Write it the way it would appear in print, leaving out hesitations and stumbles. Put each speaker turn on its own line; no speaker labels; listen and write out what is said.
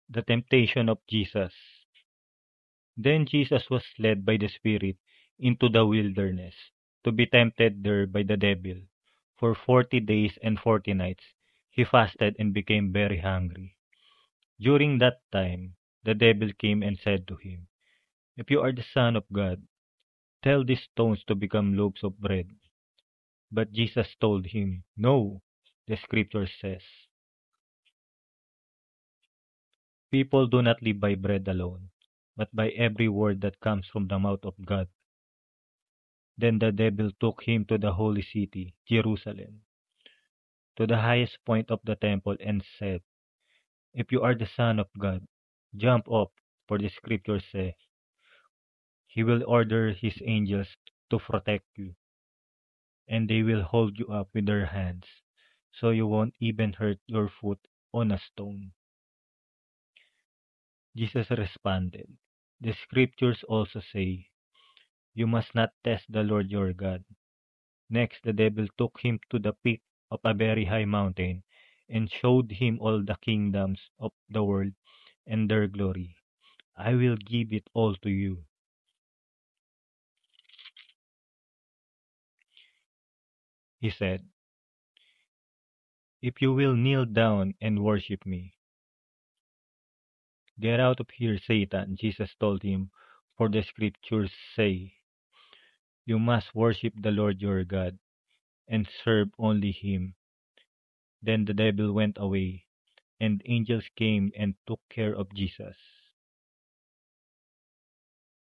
The temptation of Jesus. Then Jesus was led by the Spirit into the wilderness to be tempted there by the devil. For 40 days and 40 nights he fasted and became very hungry. During that time, the devil came and said to him, "If you are the Son of God, tell these stones to become loaves of bread." But Jesus told him, "No, the scripture says, people do not live by bread alone, but by every word that comes from the mouth of God." Then the devil took him to the holy city, Jerusalem, to the highest point of the temple, and said, "If you are the Son of God, jump up, for the scripture says, He will order His angels to protect you, and they will hold you up with their hands, so you won't even hurt your foot on a stone." Jesus responded, "The scriptures also say, you must not test the Lord your God." Next, the devil took him to the peak of a very high mountain and showed him all the kingdoms of the world and their glory. "I will give it all to you," he said, "if you will kneel down and worship me." "Get out of here, Satan," Jesus told him, "for the scriptures say, you must worship the Lord your God and serve only him." Then the devil went away, and angels came and took care of Jesus.